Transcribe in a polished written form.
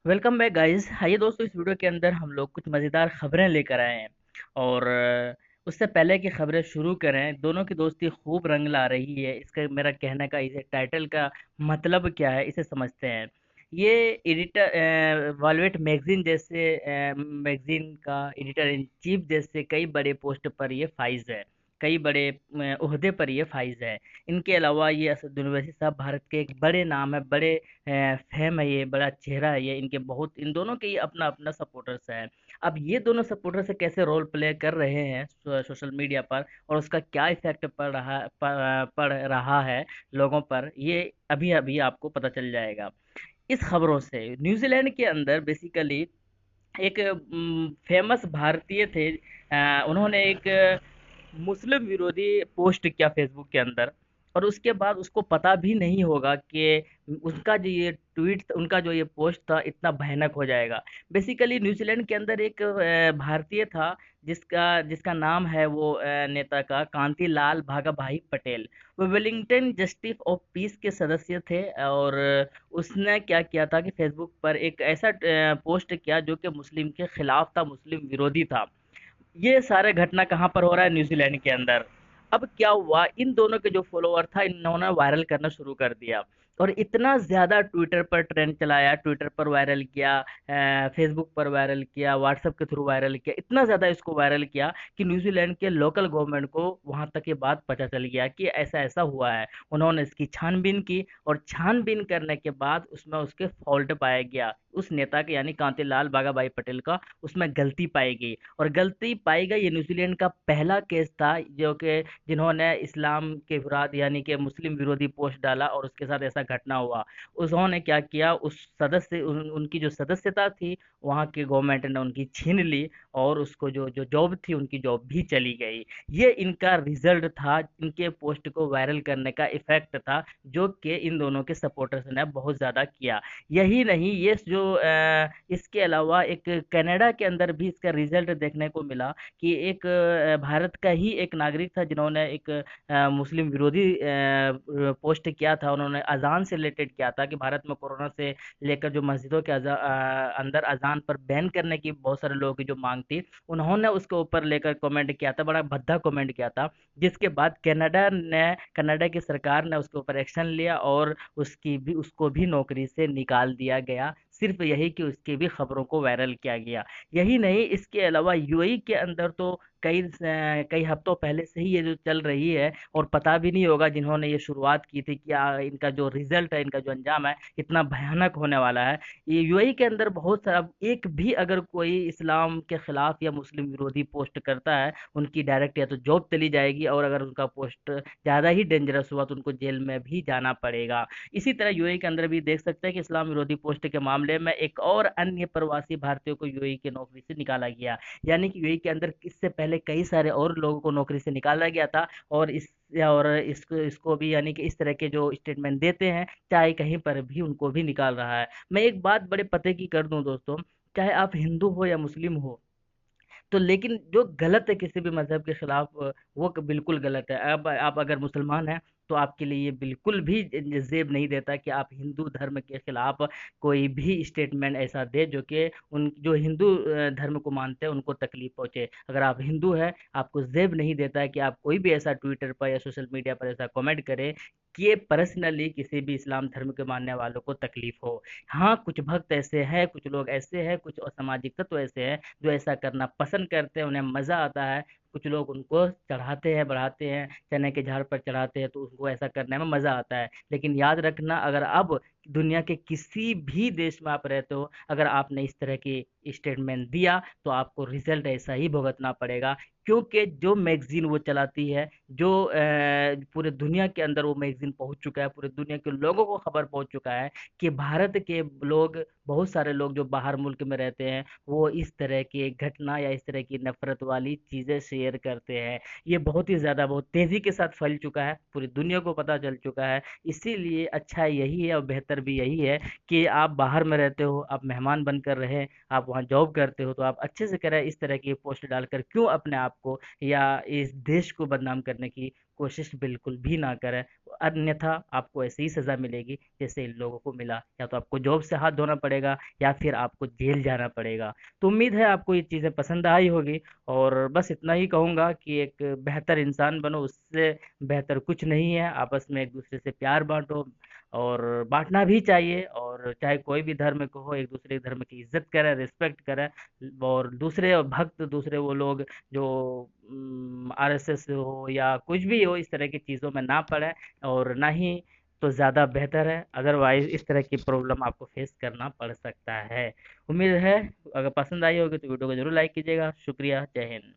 Welcome back guys. आइए दोस्तों, इस वीडियो के अंदर हम लोग कुछ मज़ेदार खबरें लेकर आए हैं। और उससे पहले कि खबरें शुरू करें, दोनों की दोस्ती खूब रंग ला रही है, इसका मेरा कहने का इसे टाइटल का मतलब क्या है, इसे समझते हैं। ये एडिटर वॉलवेट मैगजीन जैसे मैगजीन का एडिटर इन चीफ जैसे कई बड़े पोस्ट पर ये फाइज है। कई बड़े ओहदे पर ये फाइज है। इनके अलावा ये असदुल ओवैसी साहब भारत के एक बड़े नाम है, बड़े फेम है, ये बड़ा चेहरा है। ये इनके बहुत, इन दोनों के ये अपना अपना सपोर्टर्स है। अब ये दोनों सपोर्टर्स कैसे रोल प्ले कर रहे हैं सोशल मीडिया पर, और उसका क्या इफेक्ट पड़ रहा है लोगों पर, ये अभी अभी आपको पता चल जाएगा इस खबरों से। न्यूजीलैंड के अंदर बेसिकली एक फेमस भारतीय थे। उन्होंने एक मुस्लिम विरोधी पोस्ट किया फेसबुक के अंदर, और उसके बाद उसको पता भी नहीं होगा कि उसका जो ये ट्वीट, उनका जो ये पोस्ट था, इतना भयानक हो जाएगा। बेसिकली न्यूजीलैंड के अंदर एक भारतीय था, जिसका जिसका नाम है वो नेता का कांति लाल भागाभाई पटेल। वो वेलिंगटन जस्टिस ऑफ पीस के सदस्य थे। और उसने क्या किया था कि फेसबुक पर एक ऐसा पोस्ट किया जो कि मुस्लिम के खिलाफ था, मुस्लिम विरोधी था। ये सारे घटना कहाँ पर हो रहा है? न्यूजीलैंड के अंदर। अब क्या हुआ, इन दोनों के जो फॉलोअर था, इन्होंने वायरल करना शुरू कर दिया। और इतना ज्यादा ट्विटर पर ट्रेंड चलाया, ट्विटर पर वायरल किया, फेसबुक पर वायरल किया, व्हाट्सएप के थ्रू वायरल किया, इतना ज्यादा इसको वायरल किया कि न्यूजीलैंड के लोकल गवर्नमेंट को वहां तक ये बात पता चल गया कि ऐसा ऐसा हुआ है। उन्होंने इसकी छानबीन की, और छानबीन करने के बाद उसमें उसके फॉल्ट पाया गया, उस नेता के यानी कांतिलाल बागाभाई पटेल का उसमें गलती पाई गई। और गलती पाई गई। ये न्यूजीलैंड का पहला केस था जो कि जिन्होंने इस्लाम के विरोध यानी कि मुस्लिम विरोधी पोस्ट डाला, और उसके साथ ऐसा घटना हुआ। उन्होंने क्या किया, उस उनकी जो सदस्यता थी, वहाँ के गवर्नमेंट ने उनकी छीन ली, और उसको जो जो जॉब थी, उनकी जॉब भी चली गई। ये इनका रिजल्ट था, इनके पोस्ट को वायरल करने का इफेक्ट था, जो कि इन दोनों के सपोर्टर्स ने बहुत ज्यादा किया। यही नहीं, ये जो इसके अलावा एक कनाडा के अंदर भी इसका रिजल्ट देखने को मिला कि एक भारत का ही एक नागरिक था, जिन्होंने एक मुस्लिम विरोधी पोस्ट किया था। उन्होंने अजान से रिलेटेड किया था कि भारत में कोरोना से लेकर जो मस्जिदों के अंदर अजान पर बैन करने की बहुत सारे लोगों की जो मांग थी, उन्होंने उसके ऊपर लेकर कमेंट किया था, बड़ा भद्दा कमेंट किया था। जिसके बाद कनाडा की सरकार ने उसके ऊपर एक्शन लिया, और उसको भी नौकरी से निकाल दिया गया, सिर्फ यही कि उसकी भी खबरों को वायरल किया गया। यही नहीं, इसके अलावा यूएई के अंदर तो कई हफ्तों पहले से ही ये जो चल रही है, और पता भी नहीं होगा जिन्होंने ये शुरुआत की थी कि इनका जो रिजल्ट है, इनका जो अंजाम है, इतना भयानक होने वाला है। ये यूएई के अंदर बहुत सारा, एक भी अगर कोई इस्लाम के खिलाफ या मुस्लिम विरोधी पोस्ट करता है, उनकी डायरेक्ट या तो जॉब चली जाएगी, और अगर उनका पोस्ट ज़्यादा ही डेंजरस हुआ तो उनको जेल में भी जाना पड़ेगा। इसी तरह यूएई के अंदर भी देख सकते हैं कि इस्लाम विरोधी पोस्ट के मामले में एक और अन्य प्रवासी भारतीयों को यूएई की नौकरी से निकाला गया। यानी कि यूएई के अंदर इससे पहले कई सारे और लोगों को नौकरी से निकाला गया था, और इसको इसको भी, यानी कि इस तरह के जो स्टेटमेंट देते हैं, चाहे कहीं पर भी उनको भी निकाल रहा है। मैं एक बात बड़े पते की कर दूं दोस्तों, चाहे आप हिंदू हो या मुस्लिम हो, तो लेकिन जो गलत है किसी भी मजहब के खिलाफ, वो बिल्कुल गलत है। अब आप अगर मुसलमान हैं, तो आपके लिए ये बिल्कुल भी जेब नहीं देता कि आप हिंदू धर्म के खिलाफ कोई भी स्टेटमेंट ऐसा दे जो कि उन जो हिंदू धर्म को मानते हैं उनको तकलीफ पहुंचे। अगर आप हिंदू हैं, आपको जेब नहीं देता है कि आप कोई भी ऐसा ट्विटर पर या सोशल मीडिया पर ऐसा कमेंट करें कि ये पर्सनली किसी भी इस्लाम धर्म के मानने वालों को तकलीफ हो। हाँ, कुछ भक्त ऐसे हैं, कुछ लोग ऐसे हैं, कुछ असामाजिक तत्व ऐसे हैं जो ऐसा करना पसंद करते हैं, उन्हें मजा आता है। कुछ लोग उनको चढ़ाते हैं, बढ़ाते हैं, चने के झाड़ पर चढ़ाते हैं, तो उनको ऐसा करने में मजा आता है। लेकिन याद रखना, अगर अब दुनिया के किसी भी देश में आप रहते हो, अगर आपने इस तरह की स्टेटमेंट दिया, तो आपको रिजल्ट ऐसा ही भुगतना पड़ेगा। क्योंकि जो मैगजीन वो चलाती है, जो पूरे दुनिया के अंदर वो मैगजीन पहुंच चुका है, पूरे दुनिया के लोगों को खबर पहुंच चुका है कि भारत के लोग, बहुत सारे लोग जो बाहर मुल्क में रहते हैं, वो इस तरह की घटना या इस तरह की नफरत वाली चीजें शेयर करते हैं। ये बहुत ही ज्यादा, बहुत तेजी के साथ फैल चुका है, पूरी दुनिया को पता चल चुका है। इसीलिए अच्छा यही है और बेहतर भी यही है कि आप बाहर में रहते हो, आप मेहमान बनकर रहे, आप वहाँ जॉब करते हो, तो आप अच्छे से करें। इस तरह की पोस्ट डालकर क्यों अपने आप को या इस देश को बदनाम करने की कोशिश बिल्कुल भी ना करें, अन्यथा आपको ऐसी ही सज़ा मिलेगी जैसे इन लोगों को मिला। या तो आपको जॉब से हाथ धोना पड़ेगा या फिर आपको जेल जाना पड़ेगा। तो उम्मीद है आपको ये चीज़ें पसंद आई होगी, और बस इतना ही कहूँगा कि एक बेहतर इंसान बनो, उससे बेहतर कुछ नहीं है। आपस में एक दूसरे से प्यार बांटो, और बांटना भी चाहिए। और चाहे कोई भी धर्म को हो, एक दूसरे धर्म की इज्जत करें, रिस्पेक्ट करें। और दूसरे भक्त, दूसरे वो लोग जो आरएसएस हो या कुछ भी हो, इस तरह की चीज़ों में ना पड़े, और ना ही तो ज़्यादा बेहतर है। अदरवाइज इस तरह की प्रॉब्लम आपको फेस करना पड़ सकता है। उम्मीद है अगर पसंद आई होगी तो वीडियो को जरूर लाइक कीजिएगा। शुक्रिया, जय हिंद।